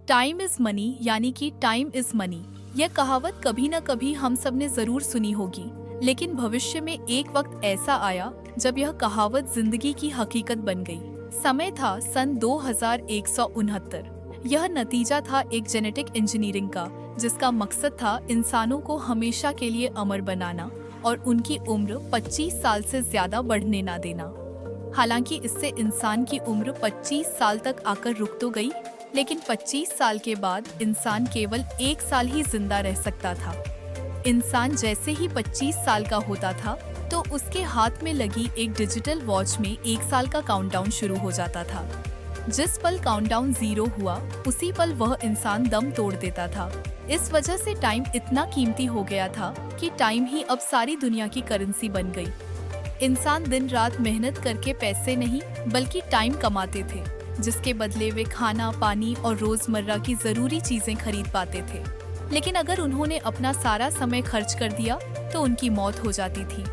Time is money यानी कि time is money. यह कहावत कभी न कभी हम सब ने जरूर सुनी होगी, लेकिन भविष्य में एक वक्त ऐसा आया जब यह कहावत जिंदगी की हकीकत बन गई। समय था सन 2169। यह नतीजा था एक जेनेटिक इंजीनियरिंग का, जिसका मकसद था इंसानों को हमेशा के लिए अमर बनाना और उनकी उम्र 25 साल से ज्यादा बढ़ने ना देना। हालांकि इससे इंसान की उम्र 25 साल तक आकर रुक तो गई, लेकिन 25 साल के बाद इंसान केवल 1 साल ही जिंदा रह सकता था। इंसान जैसे ही 25 साल का होता था तो उसके हाथ में लगी एक डिजिटल वॉच में 1 साल का काउंटडाउन शुरू हो जाता था। जिस पल काउंटडाउन 0 हुआ, उसी पल वह इंसान दम तोड़ देता था। इस वजह से टाइम इतना कीमती हो गया था कि टाइम ही अब सारी दुनिया की करेंसी बन गई। इंसान दिन रात मेहनत करके पैसे नहीं बल्कि टाइम कमाते थे, जिसके बदले वे खाना, पानी और रोजमर्रा की जरूरी चीजें खरीद पाते थे। लेकिन अगर उन्होंने अपना सारा समय खर्च कर दिया तो उनकी मौत हो जाती थी।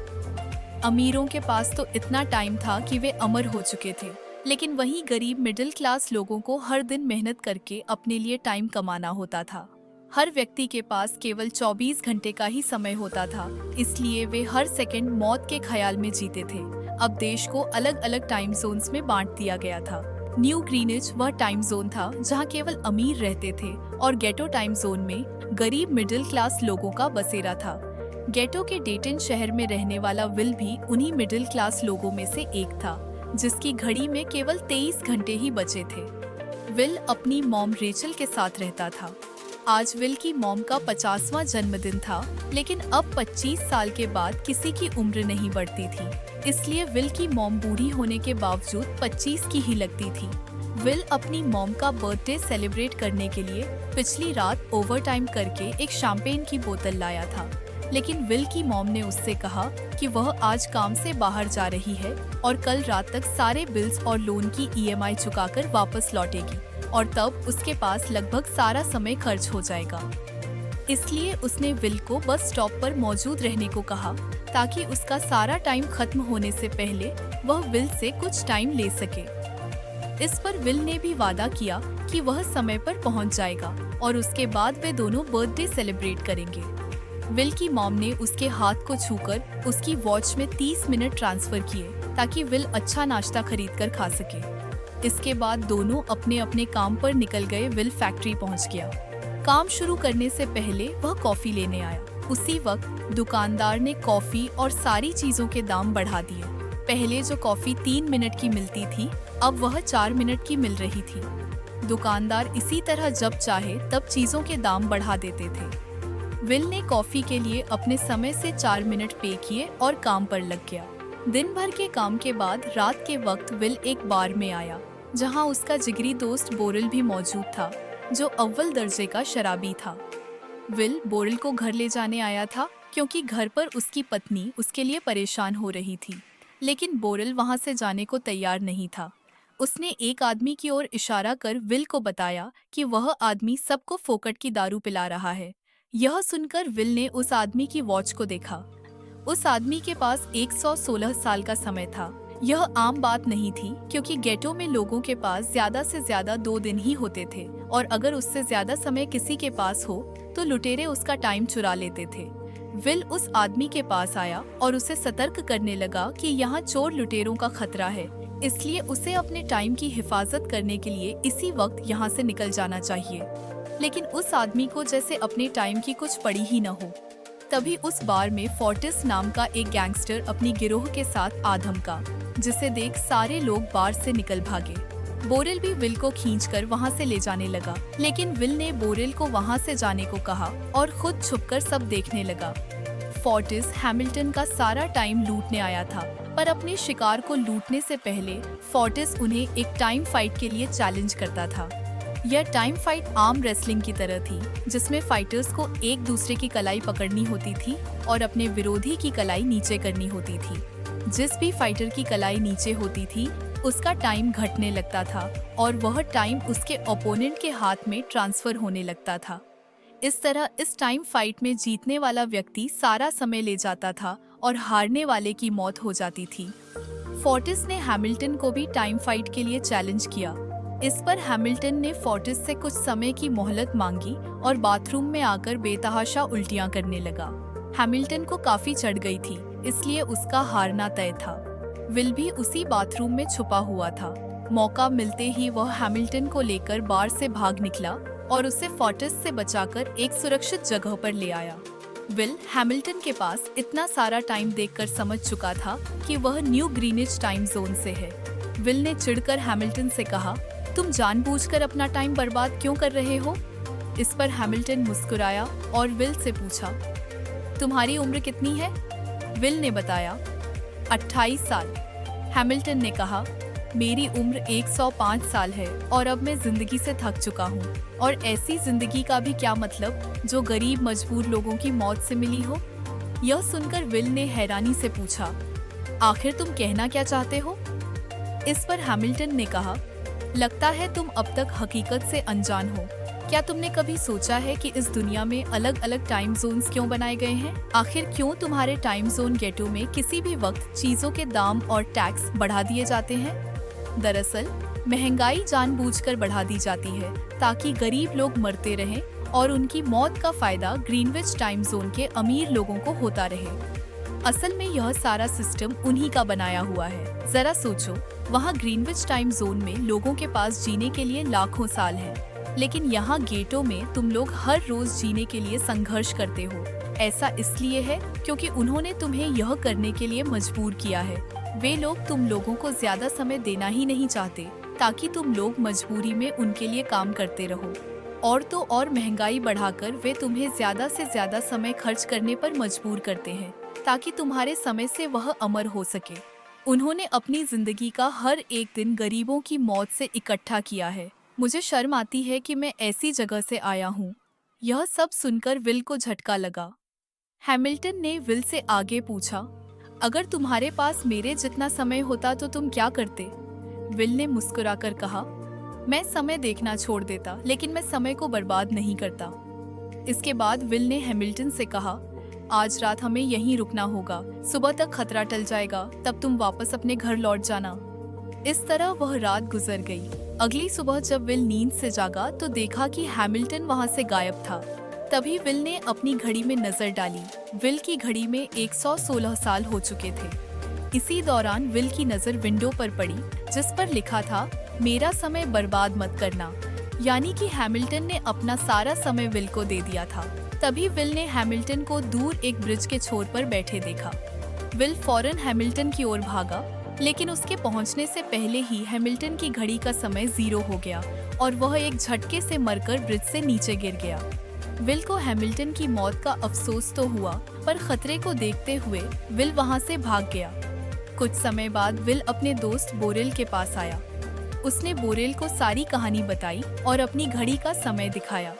अमीरों के पास तो इतना टाइम था कि वे अमर हो चुके थे, लेकिन वहीं गरीब मिडिल क्लास लोगों को हर दिन मेहनत करके अपने लिए टाइम कमाना होता था। हर व्यक्ति के पास केवल 24 घंटे का ही समय होता था, इसलिए वे हर सेकंड मौत के ख्याल में जीते थे। अब देश को अलग अलग टाइम जोन्स में बांट दिया गया था। न्यू ग्रीनिच वह टाइम जोन था जहां केवल अमीर रहते थे, और गेटो टाइम जोन में गरीब मिडिल क्लास लोगों का बसेरा था। गेटो के डेटन शहर में रहने वाला विल भी उन्हीं मिडिल क्लास लोगों में से एक था, जिसकी घड़ी में केवल 23 घंटे ही बचे थे। विल अपनी मॉम रेचल के साथ रहता था। आज विल की मॉम का 50वां जन्मदिन था, लेकिन अब 25 साल के बाद किसी की उम्र नहीं बढ़ती थी, इसलिए विल की मॉम बूढ़ी होने के बावजूद 25 की ही लगती थी। विल अपनी मॉम का बर्थडे सेलिब्रेट करने के लिए पिछली रात ओवरटाइम करके एक शैंपेन की बोतल लाया था, लेकिन विल की मॉम ने उससे कहा कि वह आज काम से बाहर जा रही है और कल रात तक सारे बिल्स और लोन की ईएमआई चुकाकर वापस लौटेगी, और तब उसके पास लगभग सारा समय खर्च हो जाएगा। इसलिए उसने विल को बस स्टॉप पर मौजूद रहने को कहा, ताकि उसका सारा टाइम खत्म होने से पहले वह विल से कुछ टाइम ले सके। इस पर विल ने भी वादा किया कि वह समय पर पहुंच जाएगा और उसके बाद वे दोनों बर्थडे सेलिब्रेट करेंगे। विल की मॉम ने उसके हाथ को छूकर उसकी वॉच में 30 मिनट ट्रांसफर किए, ताकि विल अच्छा नाश्ता खरीद कर खा सके। इसके बाद दोनों अपने अपने काम पर निकल गए। विल फैक्ट्री पहुंच गया। काम शुरू करने से पहले वह कॉफी लेने आया। उसी वक्त दुकानदार ने कॉफी और सारी चीजों के दाम बढ़ा दिए। पहले जो कॉफी 3 मिनट की मिलती थी, अब वह 4 मिनट की मिल रही थी। दुकानदार इसी तरह जब चाहे तब चीजों के दाम बढ़ा देते थे। विल ने कॉफी के लिए अपने समय से 4 मिनट पे किए और काम पर लग गया। दिन भर के काम के बाद रात के वक्त विल एक बार में आया, जहां उसका जिगरी दोस्त बोरेल भी मौजूद था, जो अव्वल दर्जे का शराबी था। विल बोरेल को घर ले जाने आया था, क्योंकि घर पर उसकी पत्नी उसके लिए परेशान हो रही थी, लेकिन बोरेल वहां से जाने को तैयार नहीं था। उसने एक आदमी की ओर इशारा कर विल को बताया कि वह आदमी सबको फोकट की दारू पिला रहा है। यह सुनकर विल ने उस आदमी की वॉच को देखा। उस आदमी के पास 116 साल का समय था। यह आम बात नहीं थी, क्योंकि गेटो में लोगों के पास ज्यादा से ज्यादा 2 दिन ही होते थे, और अगर उससे ज्यादा समय किसी के पास हो तो लुटेरे उसका टाइम चुरा लेते थे। विल उस आदमी के पास आया और उसे सतर्क करने लगा कि यहाँ चोर लुटेरों का खतरा है, इसलिए उसे अपने टाइम की हिफाजत करने के लिए इसी वक्त यहाँ से निकल जाना चाहिए। लेकिन उस आदमी को जैसे अपने टाइम की कुछ पड़ी ही न हो। तभी उस बार में फोर्टिस नाम का एक गैंगस्टर अपनी गिरोह के साथ आ धमका, जिसे देख सारे लोग बार से निकल भागे। बोरेल भी विल को खींचकर वहां से ले जाने लगा, लेकिन विल ने बोरेल को वहां से जाने को कहा और खुद छुपकर सब देखने लगा। फोर्टिस हैमिल्टन का सारा टाइम लूटने आया था, पर अपने शिकार को लूटने से पहले फोर्टिस उन्हें एक टाइम फाइट के लिए चैलेंज करता था। यह टाइम फाइट आर्म रेसलिंग की तरह थी, जिसमें फाइटर्स को एक दूसरे की कलाई पकड़नी होती थी और अपने विरोधी की कलाई नीचे करनी होती थी। जिस भी फाइटर की कलाई नीचे होती थी, उसका टाइम घटने लगता था और वह टाइम उसके ओपोनेंट के हाथ में ट्रांसफर होने लगता था। इस तरह इस टाइम फाइट में जीतने वाला व्यक्ति सारा समय ले जाता था और हारने वाले की मौत हो जाती थी। फोर्टिस ने हैमिल्टन को भी टाइम फाइट के लिए चैलेंज किया। इस पर हैमिल्टन ने फोर्टिस से कुछ समय की मोहलत मांगी और बाथरूम में आकर बेतहाशा उल्टियां करने लगा। हैमिल्टन को काफी चढ़ गई थी, इसलिए उसका हारना तय था। विल भी उसी बाथरूम में छुपा हुआ था। मौका मिलते ही वह हैमिल्टन को लेकर बार से भाग निकला और उसे फोर्टिस से बचाकर एक सुरक्षित जगह पर ले आया। विल हैमिल्टन के पास इतना सारा टाइम देखकर समझ चुका था कि वह न्यू ग्रीनिच टाइम जोन से है। विल ने चिढ़कर हैमिल्टन से कहा, तुम जानबूझकर अपना टाइम बर्बाद क्यों कर रहे हो? इस पर हैमिल्टन मुस्कुराया और विल से पूछा, तुम्हारी उम्र कितनी है? विल ने बताया, 28 साल। हैमिल्टन ने कहा, मेरी उम्र 105 साल है और अब मैं जिंदगी से थक चुका हूँ। और ऐसी जिंदगी का भी क्या मतलब जो गरीब मजबूर लोगों की मौत से मिली हो? यह सुनकर विल ने हैरानी से पूछा, आखिर तुम कहना क्या चाहते हो? इस पर हैमिल्टन ने कहा, लगता है तुम अब तक हकीकत से अनजान हो। क्या तुमने कभी सोचा है कि इस दुनिया में अलग अलग टाइम जोन्स क्यों बनाए गए हैं? आखिर क्यों तुम्हारे टाइम जोन गेटो में किसी भी वक्त चीजों के दाम और टैक्स बढ़ा दिए जाते हैं? दरअसल महंगाई जानबूझकर बढ़ा दी जाती है ताकि गरीब लोग मरते रहें और उनकी मौत का फायदा ग्रीनविच टाइम जोन के अमीर लोगों को होता रहे। असल में यह सारा सिस्टम उन्हीं का बनाया हुआ है। जरा सोचो, वहाँ ग्रीनविच टाइम जोन में लोगों के पास जीने के लिए लाखों साल हैं, लेकिन यहाँ गेटो में तुम लोग हर रोज जीने के लिए संघर्ष करते हो। ऐसा इसलिए है क्योंकि उन्होंने तुम्हें यह करने के लिए मजबूर किया है। वे लोग तुम लोगों को ज्यादा समय देना ही नहीं चाहते ताकि तुम लोग मजबूरी में उनके लिए काम करते रहो। और तो और महंगाई बढ़ाकर वे तुम्हें ज्यादा से ज्यादा समय खर्च करने पर मजबूर करते हैं ताकि तुम्हारे समय से वह अमर हो सके। उन्होंने अपनी जिंदगी का हर एक दिन गरीबों की मौत से इकट्ठा किया है। मुझे शर्म आती है कि मैं ऐसी जगह से आया हूँ। यह सब सुनकर विल को झटका लगा। हैमिल्टन ने विल से आगे पूछा, अगर तुम्हारे पास मेरे जितना समय होता तो तुम क्या करते? विल ने मुस्कुराकर कहा, मैं समय देखना छोड़ देता, लेकिन मैं समय को बर्बाद नहीं करता। इसके बाद विल ने हैमिल्टन से कहा, आज रात हमें यहीं रुकना होगा। सुबह तक खतरा टल जाएगा, तब तुम वापस अपने घर लौट जाना। इस तरह वह रात गुजर गई। अगली सुबह जब विल नींद से जागा तो देखा कि हैमिल्टन वहां से गायब था। तभी विल ने अपनी घड़ी में नजर डाली। विल की घड़ी में 116 साल हो चुके थे। इसी दौरान विल की नजर विंडो पर पड़ी जिस पर लिखा था, मेरा समय बर्बाद मत करना। यानी कि हैमिल्टन ने अपना सारा समय विल को दे दिया था। तभी विल ने हैमिल्टन को दूर एक ब्रिज के छोर पर बैठे देखा। विल फौरन हैमिल्टन की ओर भागा, लेकिन उसके पहुंचने से पहले ही हैमिल्टन की घड़ी का समय 0 हो गया और वह एक झटके से मरकर ब्रिज से नीचे गिर गया। विल को हैमिल्टन की मौत का अफसोस तो हुआ, पर खतरे को देखते हुए विल वहां से भाग गया। कुछ समय बाद विल अपने दोस्त बोरेल के पास आया। उसने बोरेल को सारी कहानी बताई और अपनी घड़ी का समय दिखाया।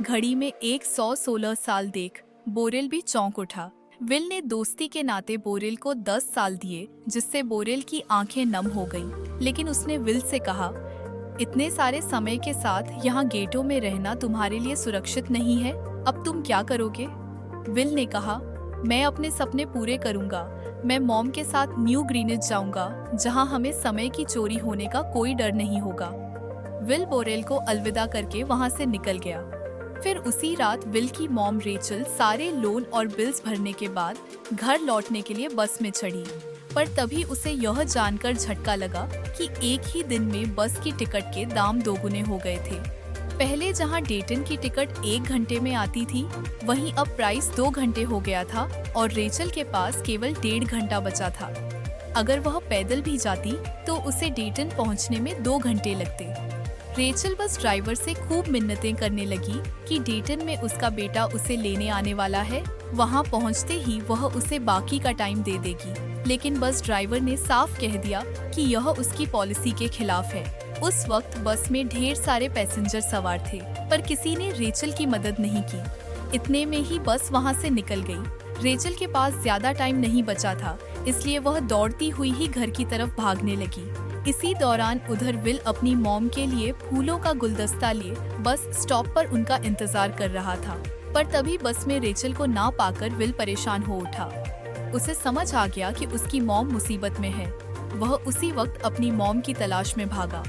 घड़ी में 116 साल देख बोरेल भी चौंक उठा। विल ने दोस्ती के नाते बोरेल को 10 साल दिए, जिससे बोरेल की आंखें नम हो गईं। लेकिन उसने विल से कहा, इतने सारे समय के साथ यहाँ गेटो में रहना तुम्हारे लिए सुरक्षित नहीं है। अब तुम क्या करोगे? विल ने कहा, मैं अपने सपने पूरे करूंगा। मैं मॉम के साथ न्यू ग्रीनिच जाऊंगा, जहाँ हमें समय की चोरी होने का कोई डर नहीं होगा। विल बोरेल को अलविदा करके वहाँ से निकल गया। फिर उसी रात विल की मॉम रेचल सारे लोन और बिल्स भरने के बाद घर लौटने के लिए बस में चढ़ी। पर तभी उसे यह जानकर झटका लगा कि एक ही दिन में बस की टिकट के दाम दोगुने हो गए थे। पहले जहां डेटन की टिकट 1 घंटे में आती थी, वहीं अब प्राइस 2 घंटे हो गया था और रेचल के पास केवल 1.5 घंटा बचा था। अगर वह पैदल भी जाती तो उसे डेटन पहुंचने में 2 घंटे लगते। रेचल बस ड्राइवर से खूब मिन्नतें करने लगी कि डेटन में उसका बेटा उसे लेने आने वाला है। वहां पहुंचते ही वह उसे बाकी का टाइम दे देगी। लेकिन बस ड्राइवर ने साफ कह दिया कि यह उसकी पॉलिसी के खिलाफ है। उस वक्त बस में ढेर सारे पैसेंजर सवार थे, पर किसी ने रेचल की मदद नहीं की। इतने में ही बस वहां से निकल गई। रेचल के पास ज्यादा टाइम नहीं बचा था, इसलिए वह दौड़ती हुई ही घर की तरफ भागने लगी। इसी दौरान उधर विल अपनी मॉम के लिए फूलों का गुलदस्ता लिए बस स्टॉप पर उनका इंतजार कर रहा था। पर तभी बस में रेचल को ना पाकर विल परेशान हो उठा। उसे समझ आ गया कि उसकी मॉम मुसीबत में है। वह उसी वक्त अपनी मॉम की तलाश में भागा।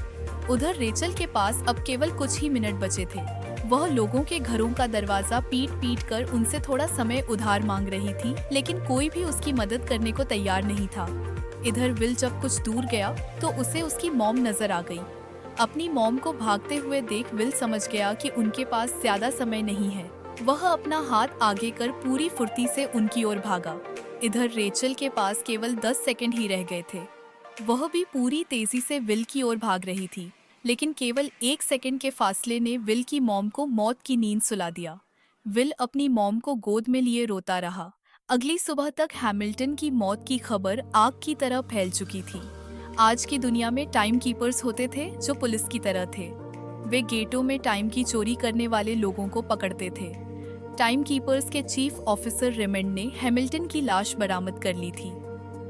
उधर रेचल के पास अब केवल कुछ ही मिनट बचे थे। वह लोगों के घरों का दरवाजा पीट पीट कर उनसे थोड़ा समय उधार मांग रही थी, लेकिन कोई भी उसकी मदद करने को तैयार नहीं था। इधर विल जब कुछ दूर गया तो उसे उसकी मॉम नजर आ गई। अपनी मॉम को भागते हुए देख विल समझ गया कि उनके पास ज्यादा समय नहीं है। वह अपना हाथ आगे कर पूरी फुर्ती से उनकी ओर भागा। इधर रेचल के पास केवल 10 सेकंड ही रह गए थे। वह भी पूरी तेजी से विल की ओर भाग रही थी, लेकिन केवल 1 सेकंड के फासले ने विल की मॉम को मौत की नींद सुला दिया। विल अपनी मॉम को गोद में लिए रोता रहा। अगली सुबह तक हैमिल्टन की मौत की खबर आग की तरह फैल चुकी थी। आज की दुनिया में टाइम कीपर्स होते थे जो पुलिस की तरह थे। वे गेटों में टाइम की चोरी करने वाले लोगों को पकड़ते थे। टाइम कीपर्स के चीफ ऑफिसर रेमंड ने हैमिल्टन की लाश बरामद कर ली थी।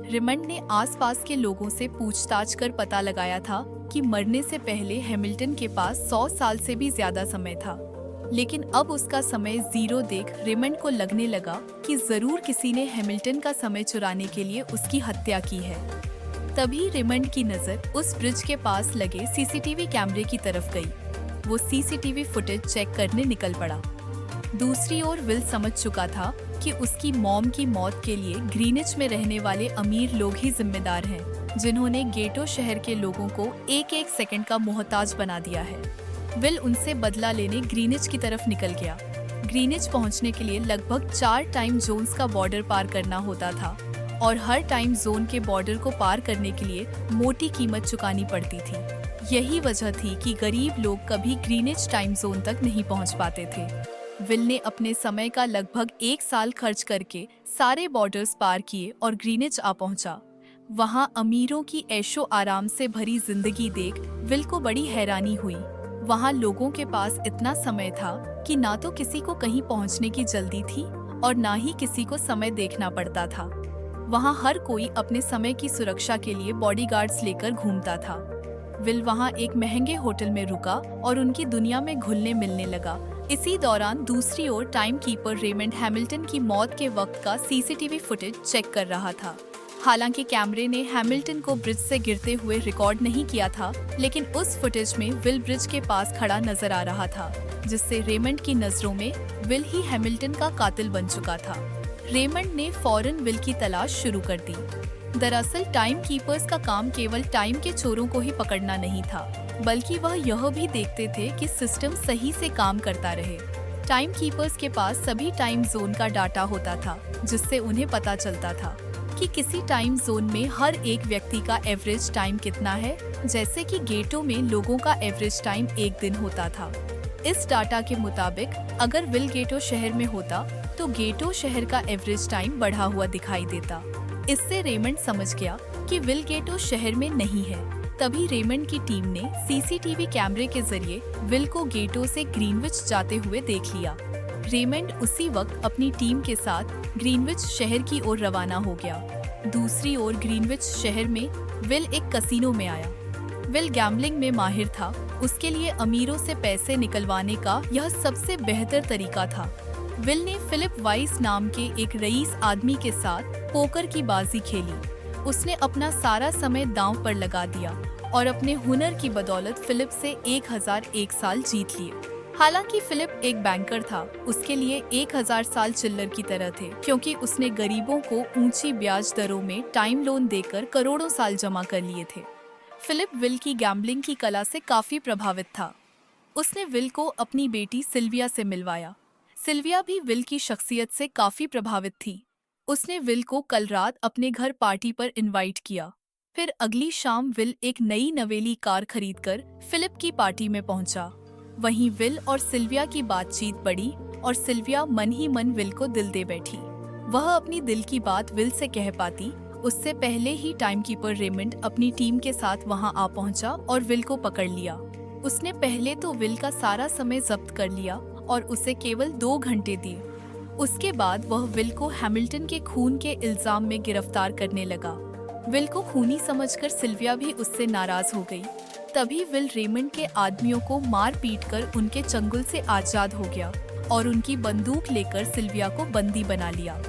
रेमंड ने आसपास के लोगों से पूछताछ कर पता लगाया था कि मरने से पहले हैमिल्टन के पास 100 साल से भी ज्यादा समय था, लेकिन अब उसका समय 0 देख रेमंड को लगने लगा कि जरूर किसी ने हैमिल्टन का समय चुराने के लिए उसकी हत्या की है। तभी रेमंड की नजर उस ब्रिज के पास लगे सीसीटीवी कैमरे की तरफ गई। वो सीसीटीवी फुटेज चेक करने निकल पड़ा। दूसरी ओर विल समझ चुका था कि उसकी मॉम की मौत के लिए ग्रीनिच में रहने वाले अमीर लोग ही जिम्मेदार हैं, जिन्होंने गेटो शहर के लोगों को एक एक सेकंड का मोहताज बना दिया है। विल उनसे बदला लेने ग्रीनिच की तरफ निकल गया। ग्रीनिच पहुंचने के लिए लगभग 4 टाइम जोन्स का बॉर्डर पार करना होता था और हर टाइम जोन के बॉर्डर को पार करने के लिए मोटी कीमत चुकानी पड़ती थी। यही वजह थी कि गरीब लोग कभी ग्रीनिच टाइम जोन तक नहीं पहुंच पाते थे। विल ने अपने समय का लगभग 1 साल खर्च करके सारे बॉर्डर्स पार किए और ग्रीनिच आ पहुंचा। वहां अमीरों की ऐशो आराम से भरी जिंदगी देख विल को बड़ी हैरानी हुई। वहां लोगों के पास इतना समय था कि ना तो किसी को कहीं पहुंचने की जल्दी थी और ना ही किसी को समय देखना पड़ता था। वहां हर कोई अपने समय की सुरक्षा के लिए बॉडीगार्ड्स लेकर घूमता था। विल वहां एक महंगे होटल में रुका और उनकी दुनिया में घुलने मिलने लगा। इसी दौरान दूसरी ओर टाइम कीपर रेमंड हैमिल्टन की मौत के वक्त का सीसीटीवी फुटेज चेक कर रहा था। हालांकि कैमरे ने हैमिल्टन को ब्रिज से गिरते हुए रिकॉर्ड नहीं किया था, लेकिन उस फुटेज में विल ब्रिज के पास खड़ा नजर आ रहा था, जिससे रेमंड की नजरों में विल ही हैमिल्टन का कातिल बन चुका था। रेमंड ने फौरन विल की तलाश शुरू कर दी। दरअसल टाइम कीपर्स का काम केवल टाइम के चोरों को ही पकड़ना नहीं था, बल्कि वह यह भी देखते थे कि सिस्टम सही से काम करता रहे। टाइम कीपर्स के पास सभी टाइम जोन का डाटा होता था, जिससे उन्हें पता चलता था कि किसी टाइम जोन में हर एक व्यक्ति का एवरेज टाइम कितना है। जैसे कि गेटो में लोगों का एवरेज टाइम 1 दिन होता था। इस डाटा के मुताबिक अगर विल गेटो शहर में होता तो गेटो शहर का एवरेज टाइम बढ़ा हुआ दिखाई देता। इससे रेमंड समझ गया कि विल गेटो शहर में नहीं है। तभी रेमंड की टीम ने सीसीटीवी कैमरे के जरिए विल को गेटो से ग्रीनविच जाते हुए देख लिया। रेमंड उसी वक्त अपनी टीम के साथ ग्रीनविच शहर की ओर रवाना हो गया। दूसरी ओर ग्रीनविच शहर में विल एक कसिनो में आया। विल गैम्बलिंग में माहिर था, उसके लिए अमीरों से पैसे निकलवाने का यह सबसे बेहतर तरीका था। विल ने फिलिप वाइस नाम के एक रईस आदमी के साथ पोकर की बाजी खेली। उसने अपना सारा समय दांव पर लगा दिया और अपने हुनर की बदौलत फिलिप से 1001 साल जीत लिए। हालांकि फिलिप एक बैंकर था, उसके लिए 1000 साल चिल्लर की तरह थे, क्योंकि उसने गरीबों को ऊंची ब्याज दरों में टाइम लोन देकर करोड़ों साल जमा कर लिए थे। फिलिप विल की गैम्बलिंग की कला से काफी प्रभावित था। उसने विल को अपनी बेटी सिल्विया से मिलवाया। सिल्विया भी विल की शख्सियत से काफी प्रभावित थी। उसने विल को कल रात अपने घर पार्टी पर इनवाइट किया। फिर अगली शाम विल एक नई नवेली कार खरीदकर फिलिप की पार्टी में पहुंचा। वहीं विल और सिल्विया की बातचीत बढ़ी और सिल्विया मन ही मन विल को दिल दे बैठी। वह अपनी दिल की बात विल से कह पाती उससे पहले ही टाइमकीपर रेमंड अपनी टीम के साथ वहां आ पहुंचा और विल को पकड़ लिया। उसने पहले तो विल का सारा समय जब्त कर लिया और उसे केवल 2 घंटे दिए। उसके बाद वह विल को हैमिल्टन के खून के इल्जाम में गिरफ्तार करने लगा। विल को खूनी समझकर सिल्विया भी उससे नाराज हो गई। तभी विल रेमंड के आदमियों को मार पीट कर उनके चंगुल से आजाद हो गया और उनकी बंदूक लेकर सिल्विया को बंदी बना लिया।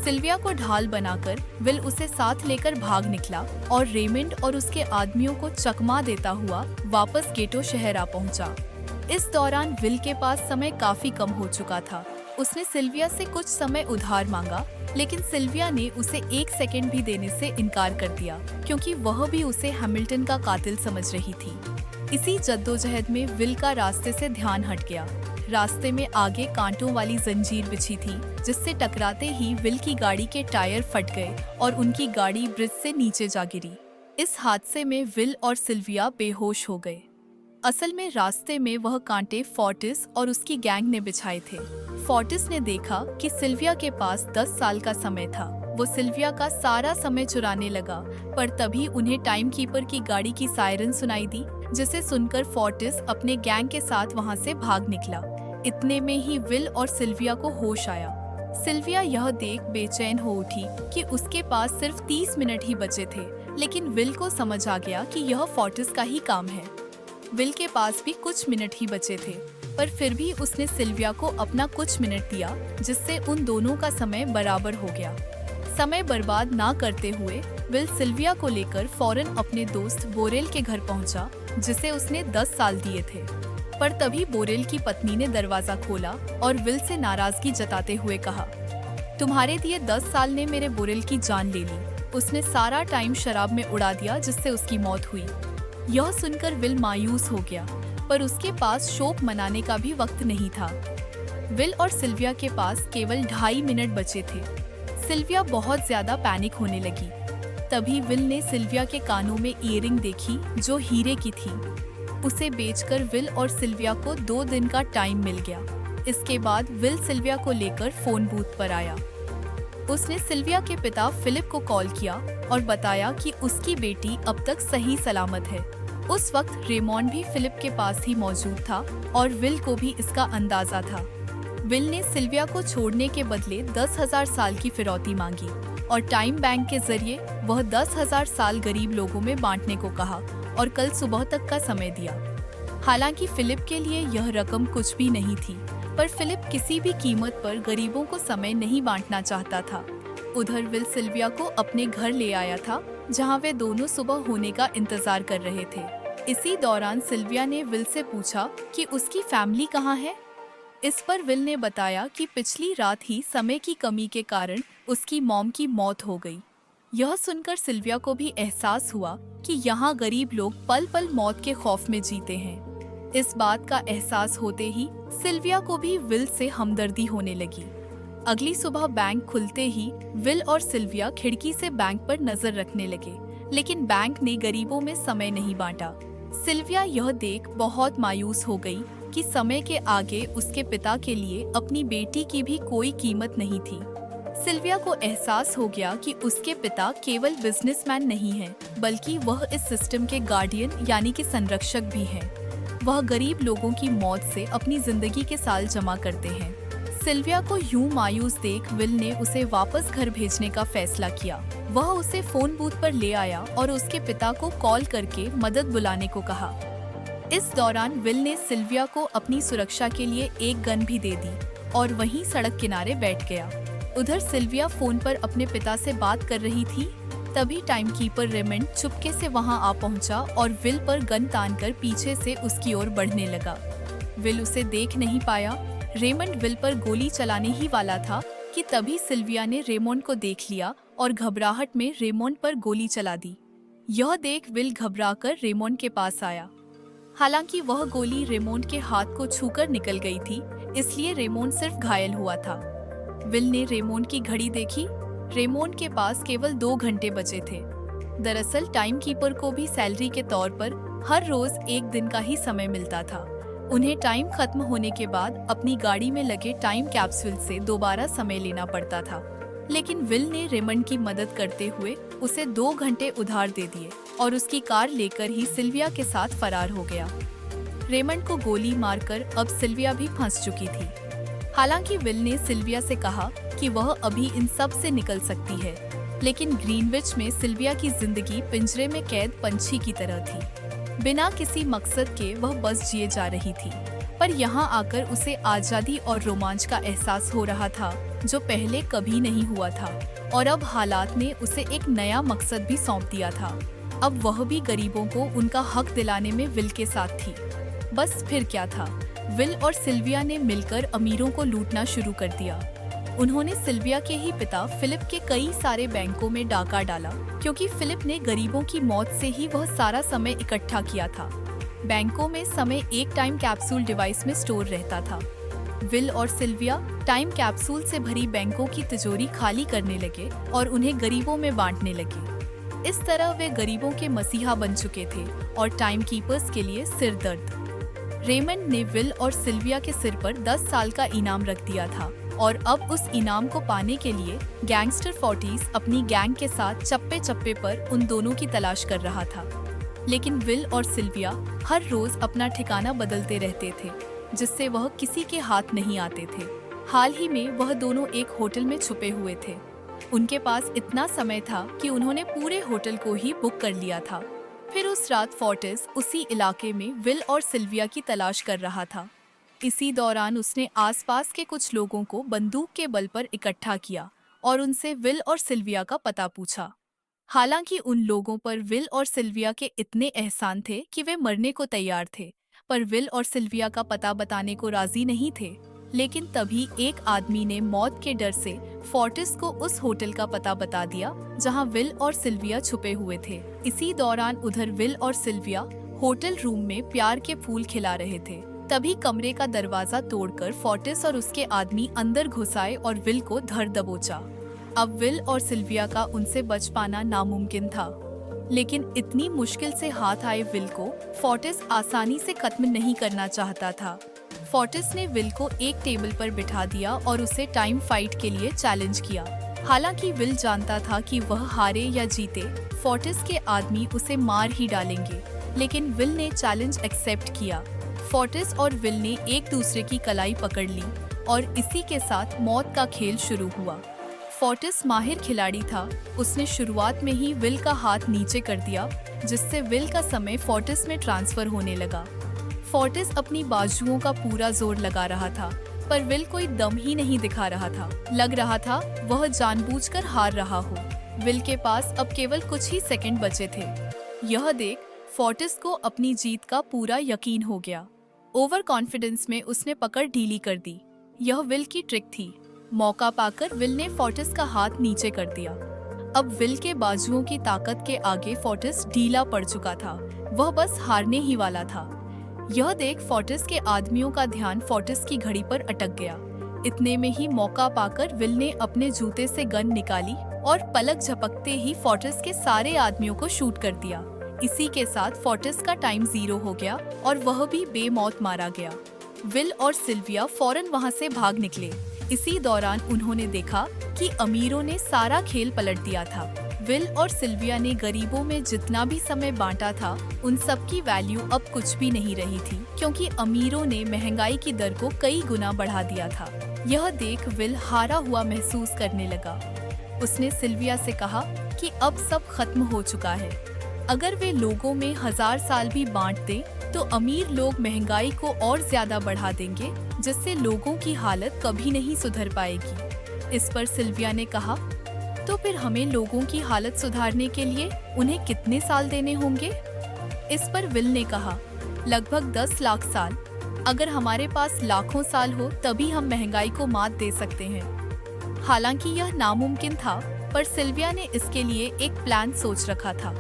सिल्विया को ढाल बनाकर विल उसे साथ लेकर भाग निकला और रेमंड और उसके आदमियों को चकमा देता हुआ वापस गेटो शहर आ पहुंचा। इस दौरान विल के पास समय काफी कम हो चुका था। उसने सिल्विया से कुछ समय उधार मांगा, लेकिन सिल्विया ने उसे 1 सेकंड भी देने से इनकार कर दिया, क्योंकि वह भी उसे हैमिल्टन का कातिल समझ रही थी। इसी जद्दोजहद में विल का रास्ते से ध्यान हट गया। रास्ते में आगे कांटों वाली जंजीर बिछी थी, जिससे टकराते ही विल की गाड़ी के टायर फट गए और उनकी गाड़ी ब्रिज से नीचे जा गिरी। इस हादसे में विल और सिल्विया बेहोश हो गए। असल में रास्ते में वह कांटे फोर्टिस और उसकी गैंग ने बिछाए थे। फोर्टिस ने देखा कि सिल्विया के पास 10 साल का समय था। वो सिल्विया का सारा समय चुराने लगा, पर तभी उन्हें टाइम कीपर की गाड़ी की सायरन सुनाई दी, जिसे सुनकर फोर्टिस अपने गैंग के साथ वहां से भाग निकला। इतने में ही विल और सिल्विया को होश आया। सिल्विया यह देख बेचैन हो उठी कि उसके पास सिर्फ 30 मिनट ही बचे थे, लेकिन विल को समझ आ गया कि यह फोर्टिस का ही काम है। विल के पास भी कुछ मिनट ही बचे थे, पर फिर भी उसने सिल्विया को अपना कुछ मिनट दिया, जिससे उन दोनों का समय बराबर हो गया। समय बर्बाद ना करते हुए विल सिल्विया को लेकर फौरन अपने दोस्त बोरेल के घर पहुंचा, जिसे उसने 10 साल दिए थे। पर तभी बोरेल की पत्नी ने दरवाजा खोला और विल से नाराजगी जताते हुए कहा, तुम्हारे दिए 10 साल ने मेरे बोरेल की जान ले ली। उसने सारा टाइम शराब में उड़ा दिया, जिससे उसकी मौत हुई। यह सुनकर विल मायूस हो गया, पर उसके पास शोक मनाने का भी वक्त नहीं था। विल और सिल्विया के पास केवल 2.5 मिनट बचे थे। सिल्विया बहुत ज्यादा पैनिक होने लगी। तभी विल ने सिल्विया के कानों में ईयरिंग देखी, जो हीरे की थी। उसे बेचकर विल और सिल्विया को 2 दिन का टाइम मिल गया। इसके बाद विल सिल्विया को लेकर फोन बूथ पर आया। उसने सिल्विया के पिता फिलिप को कॉल किया और बताया कि उसकी बेटी अब तक सही सलामत है। उस वक्त रेमॉन्ड भी फिलिप के पास ही मौजूद था और विल को भी इसका अंदाजा था। विल ने सिल्विया को छोड़ने के बदले 10,000 साल की फिरौती मांगी और टाइम बैंक के जरिए वह 10,000 साल गरीब लोगों में बांटने को कहा और कल सुबह तक का समय दिया। हालांकि फिलिप के लिए यह रकम कुछ भी नहीं थी, पर फिलिप किसी भी कीमत पर गरीबों को समय नहीं बांटना चाहता था। उधर विल सिल्विया को अपने घर ले आया था, जहां वे दोनों सुबह होने का इंतजार कर रहे थे। इसी दौरान सिल्विया ने विल से पूछा कि उसकी फैमिली कहाँ है। इस पर विल ने बताया कि पिछली रात ही समय की कमी के कारण उसकी मॉम की मौत हो गई। यह सुनकर सिल्विया को भी एहसास हुआ कि यहाँ गरीब लोग पल पल मौत के खौफ में जीते हैं। इस बात का एहसास होते ही सिल्विया को भी विल से हमदर्दी होने लगी। अगली सुबह बैंक खुलते ही विल और सिल्विया खिड़की से बैंक पर नजर रखने लगे, लेकिन बैंक ने गरीबों में समय नहीं बांटा। सिल्विया यह देख बहुत मायूस हो गई कि समय के आगे उसके पिता के लिए अपनी बेटी की भी कोई कीमत नहीं थी। सिल्विया को एहसास हो गया कि उसके पिता केवल बिजनेसमैन नहीं हैं, बल्कि वह इस सिस्टम के गार्डियन यानी कि संरक्षक भी हैं। वह गरीब लोगों की मौत से अपनी जिंदगी के साल जमा करते हैं। सिल्विया को यूं मायूस देख विल ने उसे वापस घर भेजने का फैसला किया। वह उसे फोन बूथ पर ले आया और उसके पिता को कॉल करके मदद बुलाने को कहा। इस दौरान विल ने सिल्विया को अपनी सुरक्षा के लिए एक गन भी दे दी और वहीं सड़क किनारे बैठ गया। उधर सिल्विया फोन पर अपने पिता से बात कर रही थी। तभी टाइमकीपर रेमंड चुपके से वहां आ पहुंचा और विल पर गन तानकर पीछे से उसकी ओर बढ़ने लगा। विल उसे देख नहीं पाया। रेमंड विल पर गोली चलाने ही वाला था कि तभी सिल्विया ने रेमंड को देख लिया और घबराहट में रेमंड पर गोली चला दी। यह देख विल घबराकर रेमंड के पास आया। हालांकि वह गोली रेमंड के हाथ को छूकर निकल गई थी, इसलिए रेमंड सिर्फ घायल हुआ था। विल ने रेमंड की घड़ी देखी। रेमंड के पास केवल 2 घंटे बचे थे। दरअसल टाइम कीपर को भी सैलरी के तौर पर हर रोज 1 दिन का ही समय मिलता था। उन्हें टाइम खत्म होने के बाद अपनी गाड़ी में लगे टाइम कैप्सूल से दोबारा समय लेना पड़ता था। लेकिन विल ने रेमंड की मदद करते हुए उसे 2 घंटे उधार दे दिए और उसकी कार लेकर ही सिल्विया के साथ फरार हो गया। रेमंड को गोली मारकर अब सिल्विया भी फंस चुकी थी। हालांकि विल ने सिल्विया से कहा कि वह अभी इन सब से निकल सकती है, लेकिन ग्रीनविच में सिल्विया की जिंदगी पिंजरे में कैद पंछी की तरह थी। बिना किसी मकसद के वह बस जिए जा रही थी। पर यहाँ आकर उसे आज़ादी और रोमांच का एहसास हो रहा था जो पहले कभी नहीं हुआ था। और अब हालात ने उसे एक नया मकसद भी सौंप दिया था। अब वह भी गरीबों को उनका हक दिलाने में विल के साथ थी। बस फिर क्या था, विल और सिल्विया ने मिलकर अमीरों को लूटना शुरू कर दिया। उन्होंने सिल्विया के ही पिता फिलिप के कई सारे बैंकों में डाका डाला, क्योंकि फिलिप ने गरीबों की मौत से ही वह सारा समय इकट्ठा किया था। बैंकों में समय एक टाइम कैप्सूल डिवाइस में स्टोर रहता था। विल और सिल्विया टाइम कैप्सूल से भरी बैंकों की तिजोरी खाली करने लगे और उन्हें गरीबों में बांटने लगे। इस तरह वे गरीबों के मसीहा बन चुके थे और टाइम कीपर्स के लिए सिरदर्द। रेमंड ने विल और सिल्विया के सिर पर 10 साल का इनाम रख दिया था और अब उस इनाम को पाने के लिए गैंगस्टर फोर्टिस अपनी गैंग के साथ चप्पे चप्पे पर उन दोनों की तलाश कर रहा था। लेकिन विल और सिल्विया हर रोज अपना ठिकाना बदलते रहते थे, जिससे वह किसी के हाथ नहीं आते थे। हाल ही में वह दोनों एक होटल में छुपे हुए थे। उनके पास इतना समय था कि उन्होंने पूरे होटल को ही बुक कर लिया था। फिर उस रात फोर्टिस उसी इलाके में विल और सिल्विया की तलाश कर रहा था। इसी दौरान उसने आसपास के कुछ लोगों को बंदूक के बल पर इकट्ठा किया और उनसे विल और सिल्विया का पता पूछा। हालांकि उन लोगों पर विल और सिल्विया के इतने एहसान थे कि वे मरने को तैयार थे, पर विल और सिल्विया का पता बताने को राजी नहीं थे। लेकिन तभी एक आदमी ने मौत के डर से फोर्टिस को उस होटल का पता बता दिया जहां विल और सिल्विया छुपे हुए थे। इसी दौरान उधर विल और सिल्विया होटल रूम में प्यार के फूल खिला रहे थे। तभी कमरे का दरवाजा तोड़कर फोर्टिस और उसके आदमी अंदर घुस आए और विल को धर दबोचा। अब विल और सिल्विया का उनसे बच पाना नामुमकिन था, लेकिन इतनी मुश्किल से हाथ आए विल को फोर्टिस आसानी से खत्म नहीं करना चाहता था। फोर्टिस ने विल को एक टेबल पर बिठा दिया और उसे टाइम फाइट के लिए चैलेंज किया। हालांकि विल जानता था कि वह हारे या जीते, फोर्टिस के आदमी उसे मार ही डालेंगे, लेकिन विल ने चैलेंज एक्सेप्ट किया। फोर्टिस और विल ने एक दूसरे की कलाई पकड़ ली और इसी के साथ मौत का खेल शुरू हुआ। फोर्टिस माहिर खिलाड़ी था। उसने शुरुआत में ही विल का हाथ नीचे कर दिया, जिससे विल का समय फोर्टिस में ट्रांसफर होने लगा। फोर्टिस अपनी बाजुओं का पूरा जोर लगा रहा था, पर विल कोई दम ही नहीं दिखा रहा था। लग रहा था वह जानबूझकर हार रहा हो। विल के पास अब केवल कुछ ही सेकंड बचे थे। यह देख फोर्टिस को अपनी जीत का पूरा यकीन हो गया। ओवर कॉन्फिडेंस में उसने पकड़ ढीली कर दी। यह विल की ट्रिक थी। मौका पाकर विल ने फोर्टिस का हाथ नीचे कर दिया। अब विल के बाजुओं की ताकत के आगे फोर्टिस ढीला पड़ चुका था। वह बस हारने ही वाला था। यह देख फोर्टिस के आदमियों का ध्यान फोर्टिस की घड़ी पर अटक गया। इतने में ही मौका पाकर विल ने अपने जूते से गन निकाली और पलक झपकते ही फोर्टिस के सारे आदमियों को शूट कर दिया। इसी के साथ फोर्टिस का टाइम 0 हो गया और वह भी बेमौत मारा गया। विल और सिल्विया फौरन वहां से भाग निकले। इसी दौरान उन्होंने देखा कि अमीरों ने सारा खेल पलट दिया था। विल और सिल्विया ने गरीबों में जितना भी समय बांटा था, उन सब की वैल्यू अब कुछ भी नहीं रही थी, क्योंकि अमीरों ने महंगाई की दर को कई गुना बढ़ा दिया था। यह देख विल हारा हुआ महसूस करने लगा। उसने सिल्विया से कहा कि अब सब खत्म हो चुका है। अगर वे लोगों में 1000 साल भी बांट दें, तो अमीर लोग महंगाई को और ज्यादा बढ़ा देंगे, जिससे लोगों की हालत कभी नहीं सुधर पाएगी। इस पर सिल्विया ने कहा, तो फिर हमें लोगों की हालत सुधारने के लिए उन्हें कितने साल देने होंगे? इस पर विल ने कहा, लगभग 10 लाख साल। अगर हमारे पास लाखों साल हो तभी हम महंगाई को मात दे सकते हैं। हालांकि यह नामुमकिन था, पर सिल्विया ने इसके लिए एक प्लान सोच रखा था।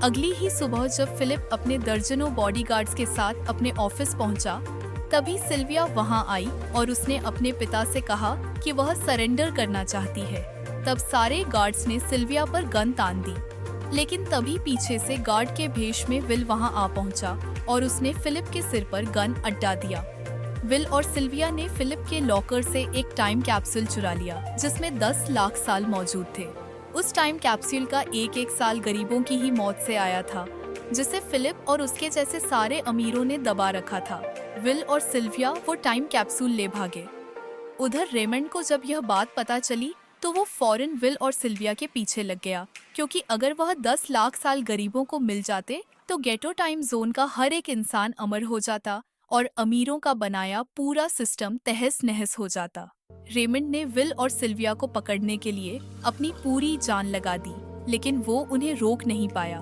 अगली ही सुबह जब फिलिप अपने दर्जनों बॉडीगार्ड्स के साथ अपने ऑफिस पहुंचा, तभी सिल्विया वहां आई और उसने अपने पिता से कहा कि वह सरेंडर करना चाहती है। तब सारे गार्ड्स ने सिल्विया पर गन तान दी, लेकिन तभी पीछे से गार्ड के भेष में विल वहां आ पहुंचा और उसने फिलिप के सिर पर गन अड्डा दिया। विल और सिल्विया ने फिलिप के लॉकर से एक टाइम कैप्सूल चुरा लिया, जिसमें 10 लाख साल मौजूद थे। उस टाइम कैप्सूल का एक साल गरीबों की ही मौत से आया था, जिसे फिलिप और उसके जैसे सारे अमीरों ने दबा रखा था। विल और सिल्विया वो टाइम कैप्सूल ले भागे। उधर रेमंड को जब यह बात पता चली, तो वो फौरन विल और सिल्विया के पीछे लग गया, क्योंकि अगर वह 10 लाख साल गरीबों को मिल जाते, तो गेटो टाइम जोन का हर एक इंसान अमर हो जाता और अमीरों का बनाया पूरा सिस्टम तहस नहस हो जाता। रेमंड ने विल और सिल्विया को पकड़ने के लिए अपनी पूरी जान लगा दी, लेकिन वो उन्हें रोक नहीं पाया।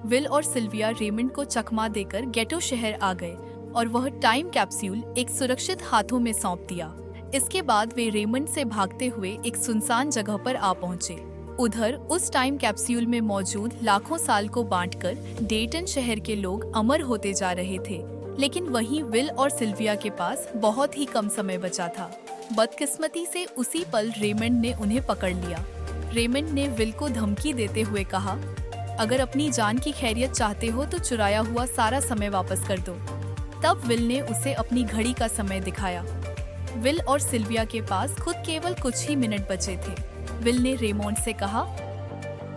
विल और सिल्विया रेमंड को चकमा देकर गेटो शहर आ गए और वह टाइम कैप्सूल एक सुरक्षित हाथों में सौंप दिया। इसके बाद वे रेमंड से भागते हुए एक सुनसान जगह पर आ पहुंचे। उधर उस टाइम कैप्सूल में मौजूद लाखों साल को बांटकर डेटन शहर के लोग अमर होते जा रहे थे, लेकिन वहीं विल और सिल्विया के पास बहुत ही कम समय बचा था। बदकिस्मती से उसी पल रेमंड ने उन्हें पकड़ लिया। रेमंड ने विल को धमकी देते हुए कहा, अगर अपनी जान की खैरियत चाहते हो तो चुराया हुआ सारा समय वापस कर दो। तब विल ने उसे अपनी घड़ी का समय दिखाया। विल और सिल्विया के पास खुद केवल कुछ ही मिनट बचे थे। विल ने रेमंड से कहा,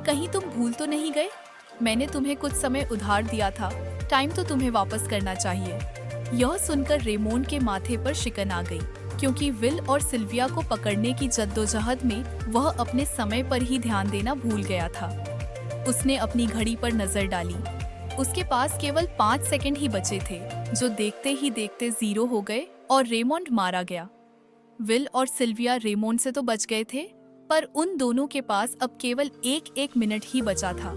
कहीं तुम भूल तो नहीं गए? मैंने तुम्हें कुछ समय उधार दिया था, टाइम तो तुम्हें वापस करना चाहिए। यह सुनकर रेमंड के माथे पर शिकन आ गई, क्योंकि विल और सिल्विया को पकड़ने की जद्दोजहद में वह अपने समय पर ही ध्यान देना भूल गया था। उसने अपनी घड़ी पर नजर डाली। उसके पास केवल 5 सेकंड ही बचे थे, जो देखते ही देखते 0 हो गए और रेमंड मारा गया। विल और सिल्विया रेमंड से तो बच गए थे, पर उन दोनों के पास अब केवल एक मिनट ही बचा था।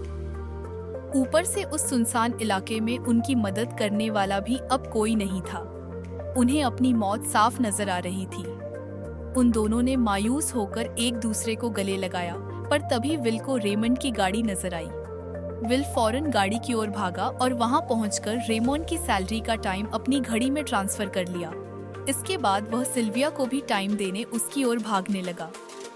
ऊपर से उस सुनसान इलाके में उनकी मदद करने वाला भी अब कोई नहीं था। उन्हें अपनी मौत साफ नजर आ रही थी। उन दोनों ने मायूस होकर एक दूसरे को गले लगाया, पर तभी विल को रेमंड की गाड़ी नजर आई। विल फौरन गाड़ी की ओर भागा और वहां पहुंचकर रेमंड की सैलरी का टाइम अपनी घड़ी में ट्रांसफर कर लिया। इसके बाद वह सिल्विया को भी टाइम देने उसकी ओर भागने लगा।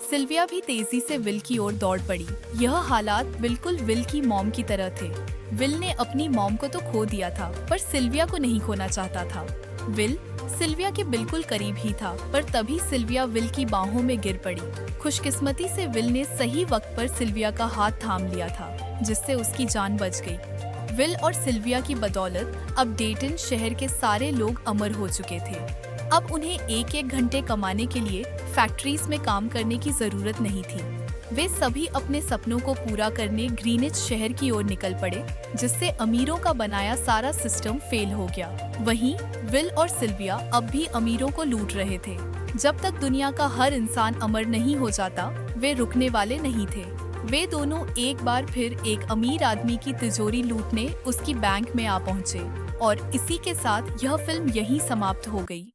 सिल्विया भी तेजी से विल की ओर दौड़ पड़ी। यह हालात बिल्कुल विल की मॉम की तरह थे। विल ने अपनी मॉम को तो खो दिया था, पर सिल्विया को नहीं खोना चाहता था। विल सिल्विया के बिल्कुल करीब ही था, पर तभी सिल्विया विल की बाहों में गिर पड़ी। खुशकिस्मती से विल ने सही वक्त पर सिल्विया का हाथ थाम लिया था, जिससे उसकी जान बच गई। विल और सिल्विया की बदौलत अब डेटन शहर के सारे लोग अमर हो चुके थे। अब उन्हें एक घंटे कमाने के लिए फैक्ट्रीज में काम करने की जरूरत नहीं थी। वे सभी अपने सपनों को पूरा करने ग्रीनिच शहर की ओर निकल पड़े, जिससे अमीरों का बनाया सारा सिस्टम फेल हो गया। वहीं विल और सिल्विया अब भी अमीरों को लूट रहे थे। जब तक दुनिया का हर इंसान अमर नहीं हो जाता, वे रुकने वाले नहीं थे। वे दोनों एक बार फिर एक अमीर आदमी की तिजोरी लूटने उसकी बैंक में आ पहुंचे, और इसी के साथ यह फिल्म यहीं समाप्त हो गई।